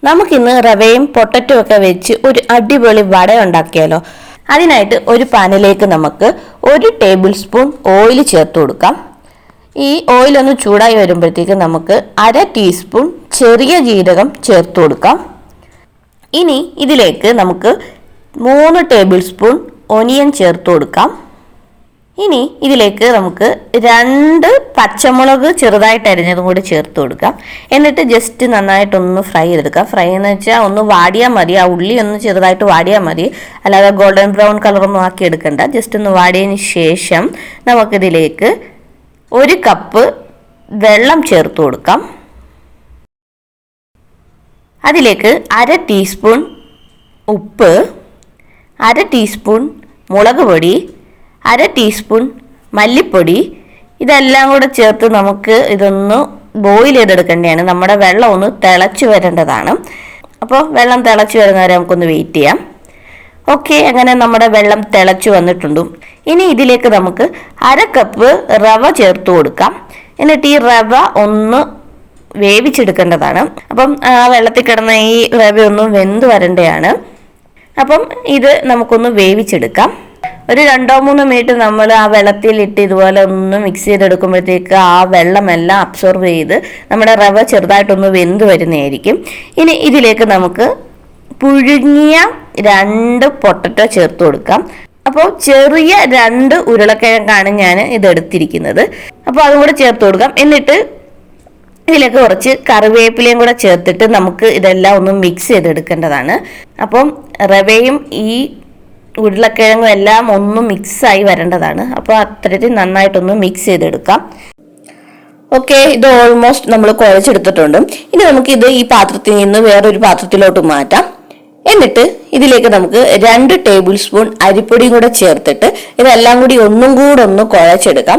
നമുക്കിന്ന് റവയും പൊട്ടറ്റോ ഒക്കെ വെച്ച് ഒരു അടിപൊളി വട ഉണ്ടാക്കിയാലോ. അതിനായിട്ട് ഒരു പാനിലേക്ക് നമുക്ക് 1 ടേബിൾ സ്പൂൺ ഓയിൽ ചേർത്ത് കൊടുക്കാം. ഈ ഓയിൽ ഒന്ന് ചൂടായി വരുമ്പോഴത്തേക്ക് നമുക്ക് 1/2 ടീസ്പൂൺ ചെറിയ ജീരകം ചേർത്ത് കൊടുക്കാം. ഇനി ഇതിലേക്ക് നമുക്ക് 3 ടേബിൾ സ്പൂൺ ഒനിയൻ ചേർത്ത് കൊടുക്കാം. ഇനി ഇതിലേക്ക് നമുക്ക് 2 പച്ചമുളക് ചെറുതായിട്ട് അരിഞ്ഞതും കൂടി ചേർത്ത് കൊടുക്കാം. എന്നിട്ട് ജസ്റ്റ് നന്നായിട്ടൊന്ന് ഫ്രൈ ചെയ്തെടുക്കാം. ഫ്രൈ എന്ന് വെച്ചാൽ ഒന്ന് വാടിയാൽ മതി, ആ ഉള്ളി ഒന്ന് ചെറുതായിട്ട് വാടിയാൽ മതി, അല്ലാതെ ഗോൾഡൻ ബ്രൗൺ കളറൊന്നും ആക്കി എടുക്കണ്ട. ജസ്റ്റ് ഒന്ന് വാടിയതിന് ശേഷം നമുക്കിതിലേക്ക് 1 കപ്പ് വെള്ളം ചേർത്ത് കൊടുക്കാം. അതിലേക്ക് 1/2 ടീസ്പൂൺ ഉപ്പ്, 1/2 ടീസ്പൂൺ മുളക് പൊടി, 1/2 ടീസ്പൂൺ മല്ലിപ്പൊടി, ഇതെല്ലാം കൂടെ ചേർത്ത് നമുക്ക് ഇതൊന്ന് ബോയിൽ ചെയ്തെടുക്കേണ്ടതാണ്. നമ്മുടെ വെള്ളം ഒന്ന് തിളച്ച് വരേണ്ടതാണ്. അപ്പോൾ വെള്ളം തിളച്ച് വരുന്നവരെ നമുക്കൊന്ന് വെയിറ്റ് ചെയ്യാം. ഓക്കെ, അങ്ങനെ നമ്മുടെ വെള്ളം തിളച്ച് വന്നിട്ടുണ്ട്. ഇനി ഇതിലേക്ക് നമുക്ക് 1/2 കപ്പ് റവ ചേർത്ത് കൊടുക്കാം. എന്നിട്ട് ഈ റവ ഒന്ന് വേവിച്ചെടുക്കേണ്ടതാണ്. അപ്പം ആ വെള്ളത്തിൽ കിടന്ന ഈ റവ ഒന്ന് വെന്ത് വരേണ്ടതാണ്. അപ്പം ഇത് നമുക്കൊന്ന് വേവിച്ചെടുക്കാം. ഒരു 2-3 മിനിറ്റ് നമ്മൾ ആ വെള്ളത്തിലിട്ട് ഇതുപോലെ ഒന്ന് മിക്സ് ചെയ്തെടുക്കുമ്പോഴത്തേക്ക് ആ വെള്ളമെല്ലാം അബ്സോർവ് ചെയ്ത് നമ്മുടെ റവ ചെറുതായിട്ടൊന്ന് വെന്ത് വരുന്നതായിരിക്കും. ഇനി ഇതിലേക്ക് നമുക്ക് പുഴുങ്ങിയ 2 പൊട്ടറ്റോ ചേർത്ത് കൊടുക്കാം. അപ്പോൾ ചെറിയ 2 ഉരുളക്കിഴങ്ങാണ് ഞാൻ ഇതെടുത്തിരിക്കുന്നത്. അപ്പോൾ അതും കൂടെ ചേർത്ത് കൊടുക്കാം. എന്നിട്ട് ഇതിലേക്ക് കുറച്ച് കറിവേപ്പിലയും കൂടെ ചേർത്തിട്ട് നമുക്ക് ഇതെല്ലാം ഒന്ന് മിക്സ് ചെയ്തെടുക്കേണ്ടതാണ്. അപ്പം റവയും ഈ ഉരുളക്കിഴങ്ങും എല്ലാം ഒന്ന് മിക്സായി വരേണ്ടതാണ്. അപ്പോൾ അത്തരത്തിൽ നന്നായിട്ടൊന്ന് മിക്സ് ചെയ്തെടുക്കാം. ഓക്കെ, ഇത് ഓൾമോസ്റ്റ് നമ്മൾ കുഴച്ചെടുത്തിട്ടുണ്ട്. ഇനി നമുക്കിത് ഈ പാത്രത്തിൽ നിന്ന് വേറൊരു പാത്രത്തിലോട്ട് മാറ്റാം. എന്നിട്ട് ഇതിലേക്ക് നമുക്ക് 2 ടേബിൾ സ്പൂൺ അരിപ്പൊടിയും കൂടെ ചേർത്തിട്ട് ഇതെല്ലാം കൂടി ഒന്നും കൂടെ ഒന്ന് കുഴച്ചെടുക്കാം.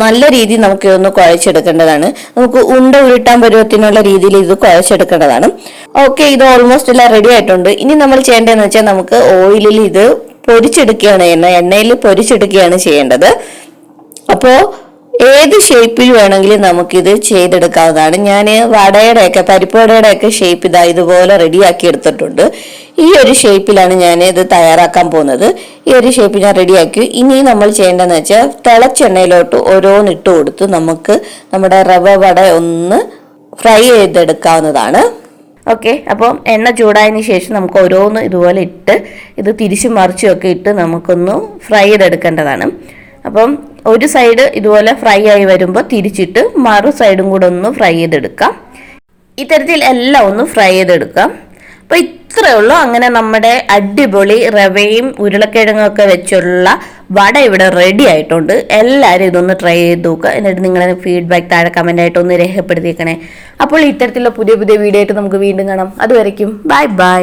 നല്ല രീതിയിൽ നമുക്ക് ഇതൊന്ന് കുഴച്ചെടുക്കേണ്ടതാണ്. നമുക്ക് ഉണ്ട ഉരുട്ടാൻ പരുവത്തിനുള്ള രീതിയിൽ ഇത് കുഴച്ചെടുക്കേണ്ടതാണ്. ഓക്കെ, ഇത് ഓൾമോസ്റ്റ് എല്ലാം റെഡി ആയിട്ടുണ്ട്. ഇനി നമ്മൾ ചെയ്യേണ്ടതെന്ന് വെച്ചാൽ നമുക്ക് ഓയിലിൽ ഇത് പൊരിച്ചെടുക്കുകയാണ് ചെയ്യുന്നത്, എണ്ണയിൽ പൊരിച്ചെടുക്കുകയാണ് ചെയ്യേണ്ടത്. അപ്പോൾ ഏത് ഷേപ്പിൽ വേണമെങ്കിലും നമുക്കിത് ചെയ്തെടുക്കാവുന്നതാണ്. ഞാൻ വടയുടെയൊക്കെ പരിപ്പുവടയുടെയൊക്കെ ഷേപ്പ് ഇതുപോലെ റെഡിയാക്കി എടുത്തിട്ടുണ്ട്. ഈ ഒരു ഷേപ്പിലാണ് ഞാൻ ഇത് തയ്യാറാക്കാൻ പോകുന്നത്. ഈ ഒരു ഷേപ്പ് ഞാൻ റെഡിയാക്കി. ഇനി നമ്മൾ ചെയ്യേണ്ടതെന്ന് വെച്ചാൽ തിളച്ചെണ്ണയിലോട്ട് ഓരോന്നിട്ട് കൊടുത്ത് നമുക്ക് നമ്മുടെ റവ വട ഒന്ന് ഫ്രൈ ചെയ്തെടുക്കാവുന്നതാണ്. ഓക്കെ, അപ്പം എണ്ണ ചൂടായതിന് ശേഷം നമുക്ക് ഓരോന്ന് ഇതുപോലെ ഇട്ട് ഇത് തിരിച്ചും മറിച്ചും ഒക്കെ ഇട്ട് നമുക്കൊന്ന് ഫ്രൈ ചെയ്തെടുക്കേണ്ടതാണ്. അപ്പം ഒരു സൈഡ് ഇതുപോലെ ഫ്രൈ ആയി വരുമ്പോൾ തിരിച്ചിട്ട് മറു സൈഡും കൂടെ ഒന്ന് ഫ്രൈ ചെയ്തെടുക്കാം. ഇത്തരത്തിൽ എല്ലാം ഒന്ന് ഫ്രൈ ചെയ്തെടുക്കാം. അപ്പോൾ ഇത്രയേ ഉള്ളൂ. അങ്ങനെ നമ്മുടെ അടിപൊളി റവയും ഉരുളക്കിഴങ്ങും ഒക്കെ വെച്ചുള്ള വട ഇവിടെ റെഡി ആയിട്ടുണ്ട്. എല്ലാവരും ഇതൊന്ന് ട്രൈ ചെയ്ത് നോക്കുക. എന്നിട്ട് നിങ്ങളുടെ ഫീഡ്ബാക്ക് താഴെ കമൻ്റായിട്ട് ഒന്ന് രേഖപ്പെടുത്തിയേക്കണേ. അപ്പോൾ ഇത്തരത്തിലുള്ള പുതിയ പുതിയ വീഡിയോ ആയിട്ട് നമുക്ക് വീണ്ടും കാണാം. അതുവരയ്ക്കും ബൈ ബൈ.